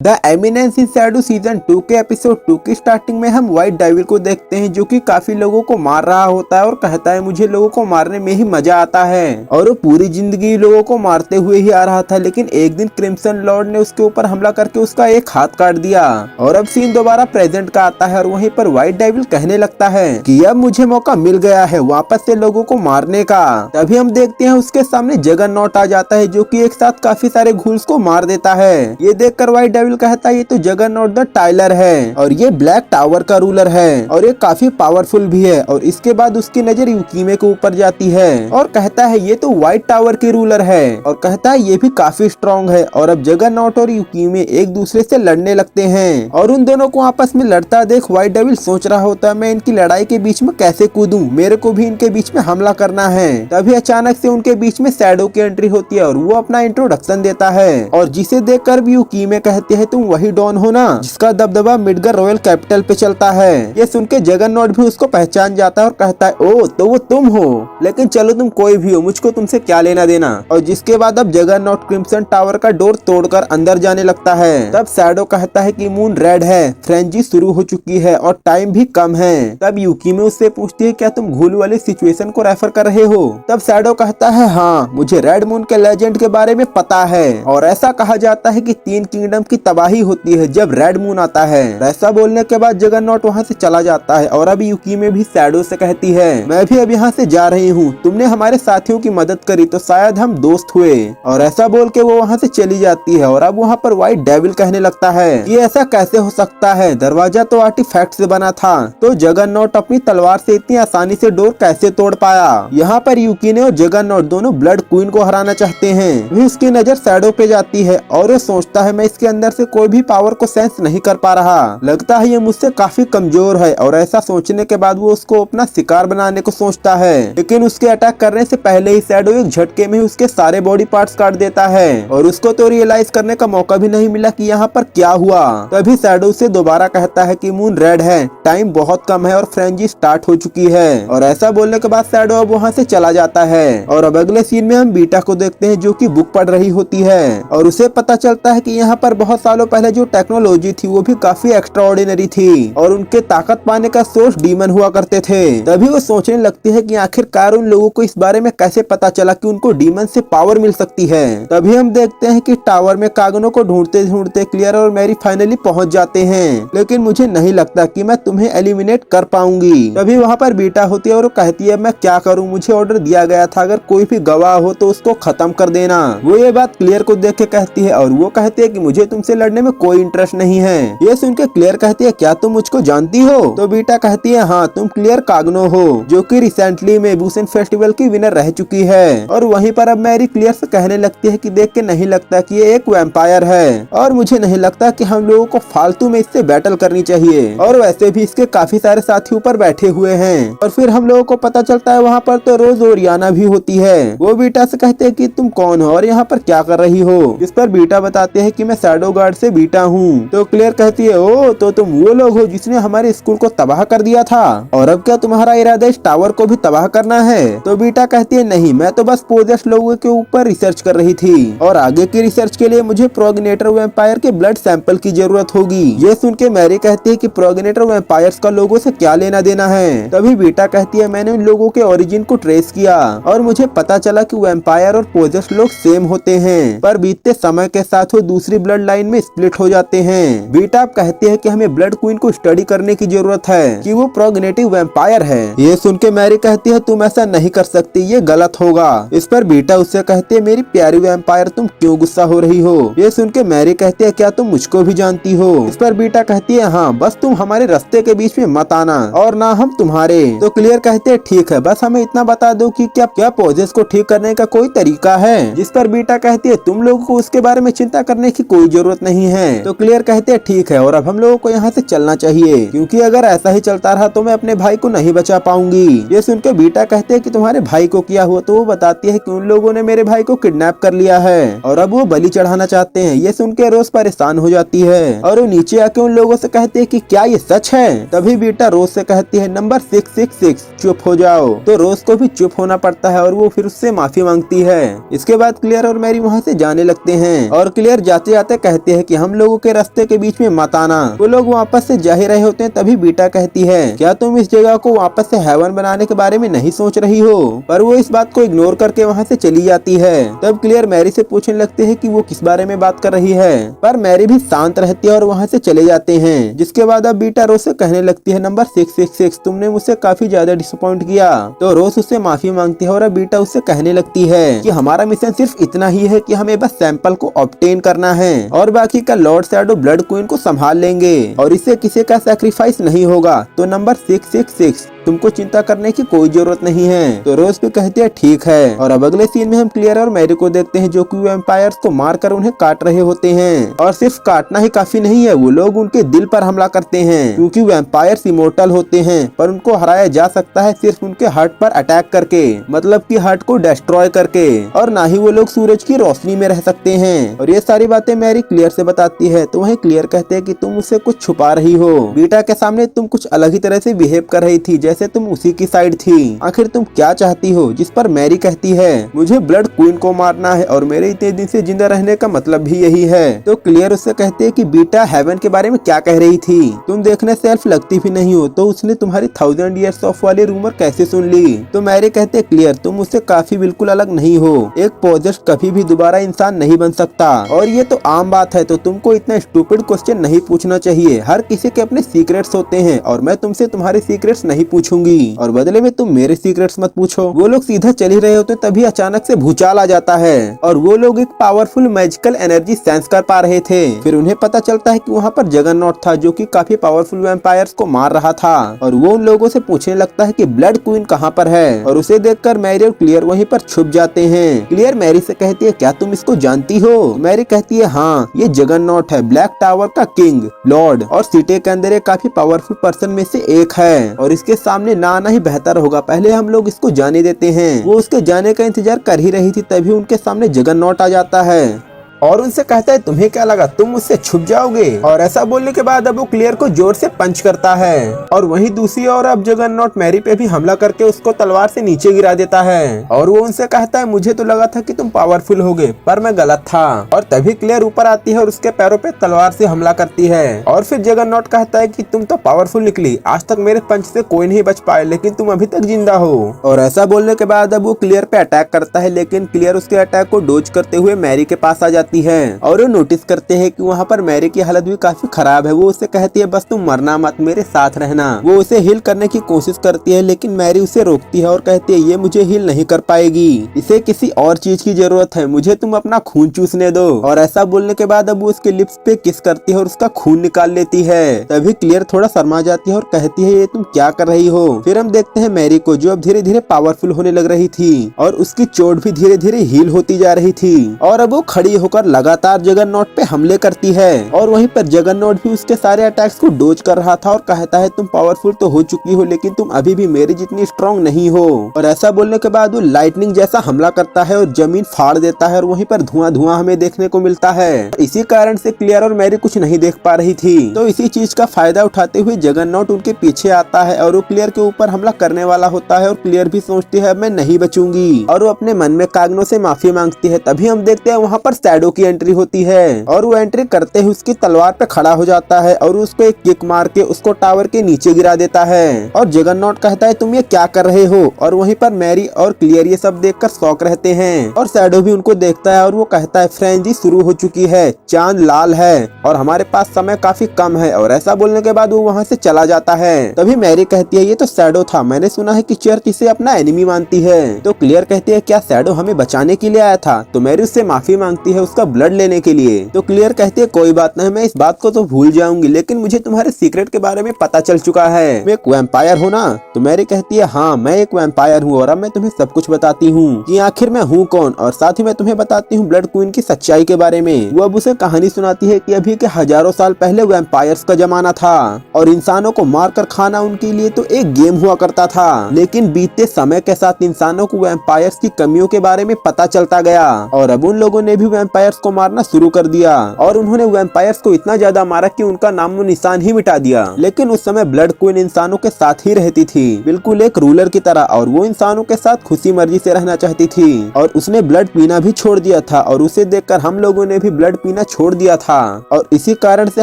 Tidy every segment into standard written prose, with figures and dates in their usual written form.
The eminence in Shadow season 2 के episode 2 की starting में हम व्हाइट डेविल को देखते हैं जो कि काफी लोगों को मार रहा होता है और कहता है मुझे लोगों को मारने में ही मजा आता है। और वो पूरी जिंदगी लोगों को मारते हुए ही आ रहा था, लेकिन एक दिन क्रिम्सन लॉर्ड ने उसके ऊपर हमला करके उसका एक हाथ काट दिया। और अब सीन दोबारा प्रेजेंट का आता है और वहीं पर व्हाइट डेविल कहने लगता है कि अब मुझे मौका मिल गया है वापस से लोगों को मारने का। तभी हम देखते हैं उसके सामने जगरनॉट आ जाता है जो कि एक साथ काफी सारे घूल्स को मार देता है। ये देखकर व्हाइट डेविल कहता है ये तो जगरनॉट द टाइलर है और ये ब्लैक टावर का रूलर है और ये काफी पावरफुल भी है। और इसके बाद उसकी नजर यूकीमे के ऊपर जाती है और कहता है ये तो व्हाइट टावर की रूलर है और कहता है ये भी काफी स्ट्रॉन्ग है। और अब जगरनॉट और यूकीमे एक दूसरे से लड़ने लगते हैं और उन दोनों को आपस में लड़ता देख व्हाइट डेविल सोच रहा होता है मैं इनकी लड़ाई के बीच में कैसे कूदूं, मेरे को भी इनके बीच में हमला करना है। तभी अचानक से उनके बीच में शैडो की एंट्री होती है और वो अपना इंट्रोडक्शन देता है और जिसे देखकर भी यूकीमे कहते हैं तुम वही डॉन हो ना जिसका दबदबा मिडगर रॉयल कैपिटल पे चलता है। ये सुन के जगरनॉट भी उसको पहचान जाता है और कहता है ओ तो वो तुम हो, लेकिन चलो तुम कोई भी हो, मुझको तुमसे क्या लेना देना। और जिसके बाद अब जगरनॉट क्रिम्सन टावर का डोर तोड़कर अंदर जाने लगता है। तब शैडो कहता है कि मून रेड है, फ्रेंजी शुरू हो चुकी है और टाइम भी कम है। तब यूकीमे उससे पूछती है क्या तुम घूल वाली सिचुएशन को रेफर कर रहे हो। तब शैडो कहता है हाँ मुझे रेड मून के लेजेंड के बारे में पता है और ऐसा कहा जाता है कि 3 किंगडम की तबाही होती है जब रेड मून आता है। ऐसा बोलने के बाद जगरनॉट वहाँ से चला जाता है और अब यूकीमे भी शैडो से कहती है मैं भी अब यहाँ से जा रही हूँ, तुमने हमारे साथियों की मदद करी तो शायद हम दोस्त हुए। और ऐसा बोल के वो वहाँ से चली जाती है और अब वहाँ पर व्हाइट डेविल कहने लगता है ये ऐसा कैसे हो सकता है, दरवाजा तो आर्टिफैक्ट से बना था, तो जगरनॉट अपनी तलवार से इतनी आसानी से डोर कैसे तोड़ पाया। यहाँ पर यूकीमे और जगरनॉट दोनों ब्लड क्वीन को हराना चाहते हैं। भी उसकी नजर शैडो पे जाती है और ये सोचता है मैं इसके अंदर से कोई भी पावर को सेंस नहीं कर पा रहा, लगता है ये मुझसे काफी कमजोर है। और ऐसा सोचने के बाद वो उसको अपना शिकार बनाने को सोचता है, लेकिन उसके अटैक करने से पहले ही शैडो एक झटके में उसके सारे बॉडी पार्ट्स काट देता है और उसको तो रियलाइज करने का मौका भी नहीं मिला कि यहाँ पर क्या हुआ। तभी शैडो से दोबारा कहता है कि मून रेड है, टाइम बहुत कम है और फ्रेंजी स्टार्ट हो चुकी है। और ऐसा बोलने के बाद शैडो अब वहाँ से चला जाता है। और अब अगले सीन में हम बीटा को देखते हैं जो कि बुक पढ़ रही होती है और उसे पता चलता है कि यहाँ पर बहुत सालों पहले जो टेक्नोलॉजी थी वो भी काफी एक्स्ट्राऑर्डिनरी थी और उनके ताकत पाने का सोर्स डीमन हुआ करते थे। तभी वो सोचने लगती है कि आखिरकार उन लोगों को इस बारे में कैसे पता चला कि उनको डीमन से पावर मिल सकती है। तभी हम देखते हैं कि टावर में कागनों को ढूंढते ढूंढते क्लियर और मैरी फाइनली पहुंच जाते हैं, लेकिन मुझे नहीं लगता कि मैं तुम्हें एलिमिनेट कर पाऊंगी। तभी वहाँ पर बीटा होती है और वो कहती है मैं क्या करूँ, मुझे ऑर्डर दिया गया था अगर कोई भी गवाह हो तो उसको खत्म कर देना। वो ये बात क्लियर को देख के कहती है और वो कहती है कि मुझे तुमसे लड़ने में कोई इंटरेस्ट नहीं है। ये सुन के क्लियर कहती है क्या तुम मुझको जानती हो। तो बीटा कहती है हाँ तुम क्लियर कागनो हो जो कि रिसेंटली में बुसन फेस्टिवल की विनर रह चुकी है। और वहीं पर अब मैरी क्लियर से कहने लगती है कि देख के नहीं लगता कि ये एक वैम्पायर है और मुझे नहीं लगता कि हम लोगों को फालतू में इससे बैटल करनी चाहिए। और वैसे भी इसके काफी सारे साथी ऊपर बैठे हुए हैं। और फिर हम लोगों को पता चलता है वहाँ पर तो रोज और याना भी होती है। वो बीटा से कहते हैं कि तुम कौन हो और यहाँ पर क्या कर रही हो। जिस पर बीटा बताते हैं कि मैं शैडो गार्ड से बीटा हूँ। तो क्लियर कहती है ओ तो तुम वो लोग हो जिसने हमारे स्कूल को तबाह कर दिया था और अब क्या तुम्हारा इरादा इस टावर को भी तबाह करना है। तो बीटा कहती है नहीं, मैं तो बस पोजेस्ड लोगों के ऊपर रिसर्च कर रही थी और आगे की रिसर्च के लिए मुझे प्रोगेनेटर वैम्पायर के ब्लड सैंपल की जरूरत होगी। ये सुन के मैरी कहती है कि प्रोगेनेटर वैम्पायर्स का लोगों से क्या लेना देना है। तभी बीटा कहती है मैंने उन लोगों के ओरिजिन को ट्रेस किया और मुझे पता चला कि वैम्पायर और पोजेस्ड लोग सेम होते हैं, पर बीतते समय के साथ वो दूसरी ब्लड लाइन में स्प्लिट हो जाते हैं। बीटा अब कहती है कि हमें ब्लड क्वीन को स्टडी करने की जरूरत है कि वो प्रोगेनेटिव वैम्पायर है। ये सुन के मैरी कहती है तुम ऐसा नहीं कर सकती, ये गलत होगा। इस पर बीटा उससे कहती है मेरी प्यारी वैम्पायर तुम क्यों गुस्सा हो रही हो। ये सुन के मैरी कहती है क्या तुम मुझको भी जानती हो। इस पर बीटा कहती है हाँ बस तुम हमारे रास्ते के बीच में मत आना और ना हम तुम्हारे। तो क्लियर कहते हैं ठीक है बस हमें इतना बता दो कि क्या पोजेस को ठीक करने का कोई तरीका है। जिस पर बीटा कहती है तुम लोगों को उसके बारे में चिंता करने की कोई जरूरत नहीं है। तो क्लियर कहते हैं ठीक है और अब हम लोगों को यहाँ से चलना चाहिए क्योंकि अगर ऐसा ही चलता रहा तो मैं अपने भाई को नहीं बचा पाऊंगी। ये सुन के बीटा कहते हैं कि तुम्हारे भाई को क्या हुआ। तो वो बताती है कि उन लोगों ने मेरे भाई को किडनैप कर लिया है और अब वो बलि चढ़ाना चाहते हैं। ये सुन के रोज परेशान हो जाती है और वो नीचे आके उन लोगों से कहते हैं कि क्या ये सच है। तभी बीटा रोज से कहती है नंबर 666 चुप हो जाओ। तो रोज को भी चुप होना पड़ता है और वो फिर उससे माफी मांगती है। इसके बाद क्लियर और मैरी वहाँ से जाने लगते हैं और क्लियर जाते जाते कहते कहते हैं कि हम लोगों के रास्ते के बीच में मत आना। वो लोग वापस से जा ही रहे होते हैं, तभी बीटा कहती है क्या तुम इस जगह को वापस से हेवन बनाने के बारे में नहीं सोच रही हो? पर वो इस बात को इग्नोर करके वहाँ से चली जाती है। तब क्लियर मैरी से पूछने लगते हैं कि वो किस बारे में बात कर रही है, पर मैरी भी शांत रहती है और वहाँ से चले जाते हैं। जिसके बाद अब बीटा रोज से कहने लगती है नंबर 666 तुमने मुझसे काफी ज्यादा डिसअपॉइंट किया। तो रोज उससे माफी मांगती है और अब बीटा उससे कहने लगती है कि हमारा मिशन सिर्फ इतना ही है कि हमें बस सैंपल को ऑब्टेन करना है और बाकी का लॉर्ड शैडो ब्लड क्वीन को संभाल लेंगे और इससे किसी का सैक्रिफाइस नहीं होगा। तो नंबर 666 तुमको चिंता करने की कोई जरूरत नहीं है। तो रोज भी कहती है ठीक है। और अब अगले सीन में हम क्लियर और मैरी को देखते हैं जो कि वैम्पायर्स को मारकर उन्हें काट रहे होते हैं। और सिर्फ काटना ही काफी नहीं है, वो लोग उनके दिल पर हमला करते हैं क्योंकि वैम्पायर्स इमोर्टल होते हैं, पर उनको हराया जा सकता है सिर्फ उनके हार्ट पर अटैक करके, मतलब कि हार्ट को डिस्ट्रॉय करके, और ना ही वो लोग सूरज की रोशनी में रह सकते हैं। और ये सारी बातें मैरी क्लियर से बताती है। तो वहीं क्लियर कहते हैं कि तुम उससे कुछ छुपा रही हो, बीटा के सामने तुम कुछ अलग ही तरह से बिहेव कर रही थी जैसे तुम उसी की साइड थी, आखिर तुम क्या चाहती हो? जिस पर मैरी कहती है मुझे ब्लड क्वीन को मारना है और मेरे इतने दिन से जिंदा रहने का मतलब भी यही है। तो क्लियर उससे कहते हैं कि बीटा हेवन के बारे में क्या कह रही थी, तुम देखने से एल्फ लगती भी नहीं हो, तो उसने तुम्हारी 1000 years ऑफ वाली रूमर कैसे सुन ली? तो मैरी कहते क्लियर तुम उससे काफी बिल्कुल अलग नहीं हो, एक पोजेस्ड कभी भी दोबारा इंसान नहीं बन सकता और ये तो आम बात है, तो तुमको इतना स्टूपिड क्वेश्चन नहीं पूछना चाहिए। हर किसी के अपने सीक्रेट्स होते हैं और मैं तुमसे तुम्हारे सीक्रेट्स नहीं पूछूंगी और बदले में तुम मेरे सीक्रेट्स मत पूछो। वो लोग सीधा चल ही रहे होते तभी अचानक से भूचाल आ जाता है और वो लोग एक पावरफुल मैजिकल एनर्जी सेंस कर पा रहे थे। फिर उन्हें पता चलता है कि वहाँ पर जगन्नॉट था जो कि काफी पावरफुल वैम्पायर्स को मार रहा था और वो उन लोगों से पूछने लगता है कि ब्लड क्वीन कहाँ पर है और उसे देखकर मैरी और क्लियर वहीं पर छुप जाते हैं। क्लियर मैरी से कहती है क्या तुम इसको जानती हो? मैरी कहती है हाँ, ये जगन्नॉट है, ब्लैक टावर का किंग, लॉर्ड और सिटी के अंदर एक काफी पावरफुल पर्सन में से एक है और इसके सामने ना आना ही बेहतर होगा, पहले हम लोग इसको जाने देते हैं। वो उसके जाने का इंतजार कर ही रही थी तभी उनके सामने जगन्नॉट आ जाता है और उनसे कहता है तुम्हें क्या लगा तुम मुझसे छुप जाओगे? और ऐसा बोलने के बाद अब वो क्लियर को जोर से पंच करता है और वहीं दूसरी ओर अब जगन्नॉट मैरी पे भी हमला करके उसको तलवार से नीचे गिरा देता है और वो उनसे कहता है मुझे तो लगा था कि तुम पावरफुल होगे पर मैं गलत था। और तभी क्लियर ऊपर आती है और उसके पैरों पे तलवार से हमला करती है और फिर जगन्नॉट कहता है कि तुम तो पावरफुल निकली, आज तक मेरे पंच से कोई नहीं बच पाए लेकिन तुम अभी तक जिंदा हो। और ऐसा बोलने के बाद अब वो क्लियर पे अटैक करता है लेकिन क्लियर उसके अटैक को डोज करते हुए मैरी के पास आ जाती है और वो नोटिस करते हैं कि वहाँ पर मैरी की हालत भी काफी खराब है। वो उससे कहती है बस तुम मरना मत, मेरे साथ रहना। वो उसे हील करने की कोशिश करती है लेकिन मैरी उसे रोकती है और कहती है ये मुझे हील नहीं कर पाएगी, इसे किसी और चीज की जरूरत है, मुझे तुम अपना खून चूसने दो। और ऐसा बोलने के बाद अब वो उसके लिप्स पे किस करती है और उसका खून निकाल लेती है। तभी क्लियर थोड़ा शर्मा जाती है और कहती है ये तुम क्या कर रही हो? फिर हम देखते हैं मैरी को जो अब धीरे धीरे पावरफुल होने लग रही थी और उसकी चोट भी धीरे धीरे हील होती जा रही थी और अब वो खड़ी होकर लगातार जगन्नॉट पे हमले करती है और वहीं पर जगन्नॉट भी उसके सारे अटैक्स को डोज कर रहा था और कहता है तुम पावरफुल तो हो चुकी हो लेकिन तुम अभी भी मेरी जितनी स्ट्रॉन्ग नहीं हो। और ऐसा बोलने के बाद वो लाइटनिंग जैसा हमला करता है और जमीन फाड़ देता है और वहीं पर धुआं धुआं हमें देखने को मिलता है। इसी कारण से क्लियर और मैरी कुछ नहीं देख पा रही थी, तो इसी चीज का फायदा उठाते हुए जगन्नॉट उनके पीछे आता है और वो क्लियर के ऊपर हमला करने वाला होता है और क्लियर भी सोचती है मैं नहीं बचूंगी और वो अपने मन में कागनों से माफी मांगती है। तभी हम देखते हैं वहाँ पर शैडो की एंट्री होती है और वो एंट्री करते ही उसकी तलवार पे खड़ा हो जाता है और उसको एक किक मार के उसको टावर के नीचे गिरा देता है और जगन्नॉट कहता है तुम ये क्या कर रहे हो? और वहीं पर मैरी और क्लियर ये सब देखकर शॉक रहते हैं और शैडो भी उनको देखता है और वो कहता है फ्रेंजी शुरू हो चुकी है, चांद लाल है और हमारे पास समय काफी कम है। और ऐसा बोलने के बाद वो वहाँ से चला जाता है। तभी मैरी कहती है ये तो शैडो था, मैंने सुना है कि चर्च इसे अपना एनिमी मानती है। तो क्लियर कहती है क्या शैडो हमें बचाने के लिए आया था? तो मैरी उससे माफी मांगती है उसका ब्लड लेने के लिए। तो क्लियर कहती है कोई बात नहीं, मैं इस बात को तो भूल जाऊंगी लेकिन मुझे तुम्हारे सीक्रेट के बारे में पता चल चुका है, मैं एक वैम्पायर हूँ ना? तो मैरी कहती है हाँ मैं एक वैम्पायर हूँ और अब मैं तुम्हें सब कुछ बताती हूँ कि आखिर मैं हूँ कौन और साथ ही मैं तुम्हें बताती हूँ ब्लड क्वीन की सच्चाई के बारे में। वो अब उसे कहानी सुनाती है कि अभी के हजारों साल पहले वैम्पायर्स का जमाना था और इंसानों को मार कर खाना उनके लिए तो एक गेम हुआ करता था, लेकिन बीतते समय के साथ इंसानों को वैम्पायर्स की कमियों के बारे में पता चलता गया और अब उन लोगों ने भी वैम्पायर वैम्पायर्स को मारना शुरू कर दिया और उन्होंने वैम्पायर्स को इतना ज्यादा मारा कि उनका नामो निशान ही मिटा दिया। लेकिन उस समय ब्लड क्वीन इंसानों के साथ ही रहती थी, बिल्कुल एक रूलर की तरह, और वो इंसानों के साथ खुशी मर्जी से रहना चाहती थी और उसने ब्लड पीना भी छोड़ दिया था और उसे देखकर हम लोगों ने भी ब्लड पीना छोड़ दिया था और इसी कारण से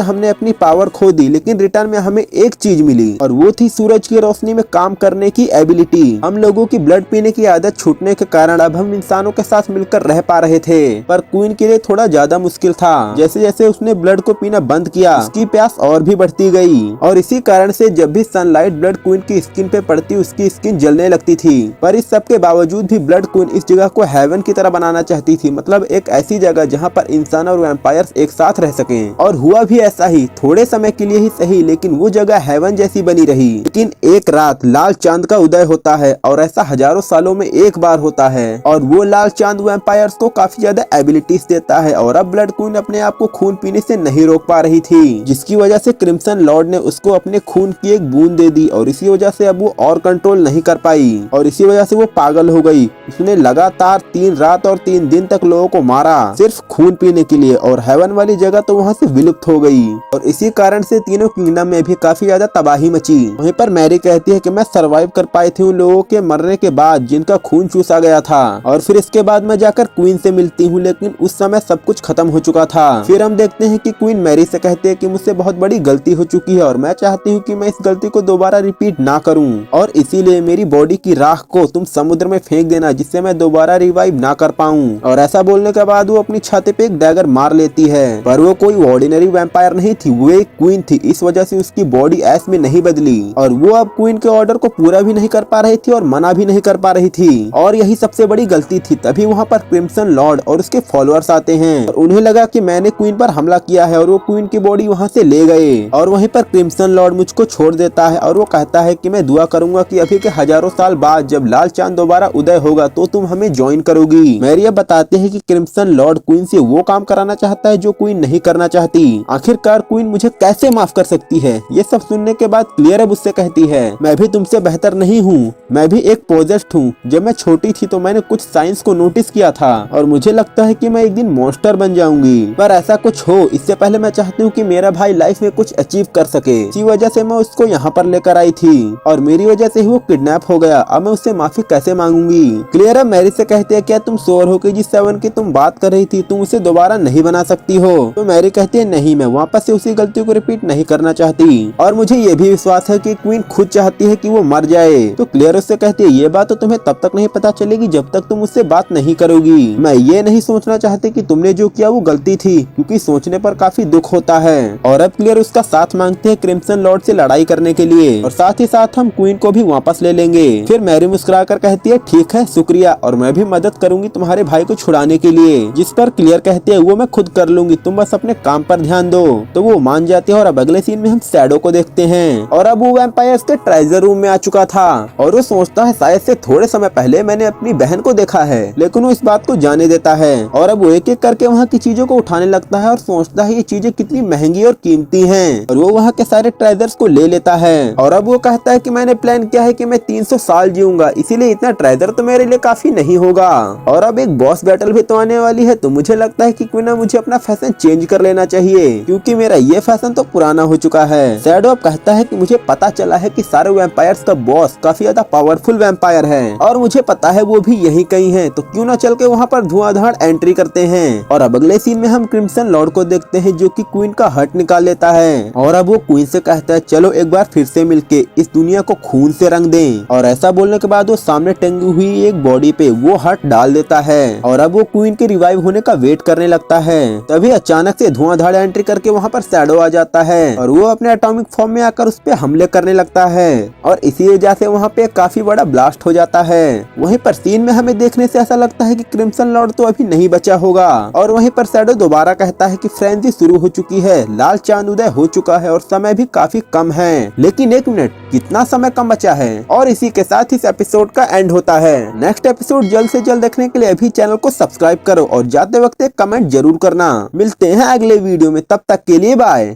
हमने अपनी पावर खो दी। लेकिन रिटर्न में हमें एक चीज मिली और वो थी सूरज की रोशनी में काम करने की एबिलिटी। हम लोगों की ब्लड पीने की आदत छूटने के कारण अब हम इंसानों के साथ मिलकर रह पा रहे थे, पर क्वीन के लिए थोड़ा ज्यादा मुश्किल था। जैसे जैसे उसने ब्लड को पीना बंद किया उसकी प्यास और भी बढ़ती गई और इसी कारण से जब भी सनलाइट ब्लड क्वीन की स्किन पे पड़ती उसकी स्किन जलने लगती थी। पर इस सब के बावजूद भी ब्लड क्वीन इस जगह को हेवन की तरह बनाना चाहती थी, मतलब एक ऐसी जगह जहाँ पर इंसान और वैम्पायर्स एक साथ रह सकें। और हुआ भी ऐसा ही, थोड़े समय के लिए ही सही, लेकिन वो जगह हेवन जैसी बनी रही। लेकिन एक रात लाल चांद का उदय होता है और ऐसा हजारों सालों में एक बार होता है और वो लाल चांद वैम्पायर्स को काफी ज्यादा एबिलिटीज देता है और अब ब्लड क्वीन अपने आप को खून पीने से नहीं रोक पा रही थी, जिसकी वजह से क्रिम्सन लॉर्ड ने उसको अपने खून की एक बूंद दे दी और इसी वजह से अब वो और कंट्रोल नहीं कर पाई और इसी वजह से वो पागल हो गई। उसने लगातार 3 रात और 3 दिन तक लोगों को मारा सिर्फ खून पीने के लिए और हेवन वाली जगह तो वहाँ से विलुप्त हो गई और इसी कारण से तीनों किंगडम में भी काफी ज्यादा तबाही मची। वहीं पर मैरी कहती है कि मैं सरवाइव कर पाई थी उन लोगों के मरने के बाद जिनका खून चूसा गया था और फिर इसके बाद मैं जाकर क्वीन से मिलती हूँ, लेकिन उस समय सब कुछ खत्म हो चुका था। फिर हम देखते हैं कि क्वीन मैरी से कहते हैं कि मुझसे बहुत बड़ी गलती हो चुकी है और मैं चाहती हूँ कि मैं इस गलती को दोबारा रिपीट ना करूँ और इसीलिए मेरी बॉडी की राख को तुम समुद्र में फेंक देना जिससे मैं दोबारा रिवाइव ना कर पाऊँ। और ऐसा बोलने के बाद वो अपनी छाती पे एक डैगर मार लेती है, पर वो कोई ऑर्डिनरी वैम्पायर नहीं थी, वो एक क्वीन थी, इस वजह से उसकी बॉडी ऐस में नहीं बदली और वो अब क्वीन के ऑर्डर को पूरा भी नहीं कर पा रही थी और मना भी नहीं कर पा रही थी और यही सबसे बड़ी गलती थी। तभी वहाँ पर क्रिम्सन लॉर्ड और उसके फॉलोअर्स आते हैं और उन्हें लगा कि मैंने क्वीन पर हमला किया है और वो क्वीन की बॉडी वहाँ से ले गए और वहीं पर क्रिम्सन लॉर्ड मुझको छोड़ देता है और वो कहता है कि मैं दुआ करूंगा कि अभी के हजारों साल बाद जब लाल चांद दोबारा उदय होगा तो तुम हमें ज्वाइन करोगी। मैरी अब बताते हैं कि क्रिम्सन लॉर्ड क्वीन से वो काम कराना चाहता है जो क्वीन नहीं करना चाहती। आखिरकार क्वीन मुझे कैसे माफ कर सकती है? ये सब सुनने के बाद क्लियर अब उससे कहती है मैं भी तुमसे बेहतर नहीं हूँ, मैं भी एक पोजेस्ड हूँ। जब मैं छोटी थी तो मैंने कुछ साइंस को नोटिस किया था और मुझे लगता है कि मैं एक दिन मॉन्स्टर बन जाऊंगी, पर ऐसा कुछ हो इससे पहले मैं चाहती हूँ कि मेरा भाई लाइफ में कुछ अचीव कर सके। इसी वजह से मैं उसको यहाँ पर लेकर आई थी और मेरी वजह से ही वो किडनैप हो गया। अब मैं उससे माफी कैसे मांगूंगी? क्लियर अब मैरी से कहते हैं क्या तुम श्योर हो कि जिस सेवन की तुम बात कर रही थी तुम उसे दोबारा नहीं बना सकती हो? तो मैरी कहती है नहीं, मैं वापस से उसी गलती को रिपीट नहीं करना चाहती और मुझे ये भी विश्वास है कि क्वीन खुद चाहती है कि वो मर जाए। तो क्लियर उससे कहती है ये बात तो तुम्हें तब तक नहीं पता चलेगी जब तक तुम उससे बात नहीं करोगी। मैं ये नहीं सोचना चाहती कि तुमने जो किया वो गलती थी, क्योंकि सोचने पर काफी दुख होता है। और अब क्लियर उसका साथ मांगते हैं क्रिम्सन लॉर्ड से लड़ाई करने के लिए और साथ ही साथ हम क्वीन को भी वापस ले लेंगे। फिर मैरी मुस्कुराकर कहती है ठीक है शुक्रिया और मैं भी मदद करूंगी तुम्हारे भाई को छुड़ाने के लिए, जिस पर क्लियर कहती है वो मैं खुद कर लूंगी, तुम बस अपने काम पर ध्यान दो। तो वो मान जाती है और अब अगले सीन में हम शैडो को देखते हैं और अब वो वैम्पायर्स के ट्रेजर रूम में आ चुका था और वो सोचता है शायद से थोड़े समय पहले मैंने अपनी बहन को देखा है, लेकिन वो इस बात को जाने देता है और अब वो एक एक करके वहाँ की चीजों को उठाने लगता है और सोचता है ये चीजें कितनी महंगी और कीमती हैं और वो वहाँ के सारे ट्रेजर्स को ले लेता है और अब वो कहता है कि मैंने प्लान किया है कि मैं 300 साल जीऊंगा, इसीलिए इतना ट्रेजर तो मेरे लिए काफी नहीं होगा। और अब एक बॉस बैटल भी तो आने वाली है, तो मुझे लगता है कि क्यों ना मुझे अपना फैशन चेंज कर लेना चाहिए क्योंकि मेरा ये फैशन तो पुराना हो चुका है। शैडो अब कहता है कि मुझे पता चला है कि सारे वैम्पायर्स का बॉस काफी ज्यादा पावरफुल वैम्पायर है और मुझे पता है वो भी यही कहीं है, तो क्यों ना चल के वहाँ पर धुआंधार एंट्री करते हैं। और अब अगले सीन में हम क्रिम्सन लॉर्ड को देखते हैं जो कि क्वीन का हर्ट निकाल लेता है और अब वो क्वीन से कहता है चलो एक बार फिर से मिलके इस दुनिया को खून से रंग दें। और ऐसा बोलने के बाद वो सामने टंगी हुई एक बॉडी पे वो हर्ट डाल देता है और अब वो क्वीन के रिवाइव होने का वेट करने लगता है। तभी अचानक से धुआंधार एंट्री करके वहाँ पर शैडो आ जाता है और वो अपने एटॉमिक फॉर्म में आकर उस पे हमले करने लगता है और इसी वजह से वहाँ पे काफी बड़ा ब्लास्ट हो जाता है। वहीं पर सीन में हमें देखने से ऐसा लगता है कि क्रिम्सन लॉर्ड तो अभी नहीं बचा होगा और वहीं पर शैडो दोबारा कहता है कि फ्रेंजी शुरू हो चुकी है, लाल चांद उदय हो चुका है और समय भी काफी कम है। लेकिन एक मिनट, कितना समय कम बचा है? और इसी के साथ इस एपिसोड का एंड होता है। नेक्स्ट एपिसोड जल्द से जल्द देखने के लिए अभी चैनल को सब्सक्राइब करो और जाते वक्त एक कमेंट जरूर करना। मिलते हैं अगले वीडियो में, तब तक के लिए बाय।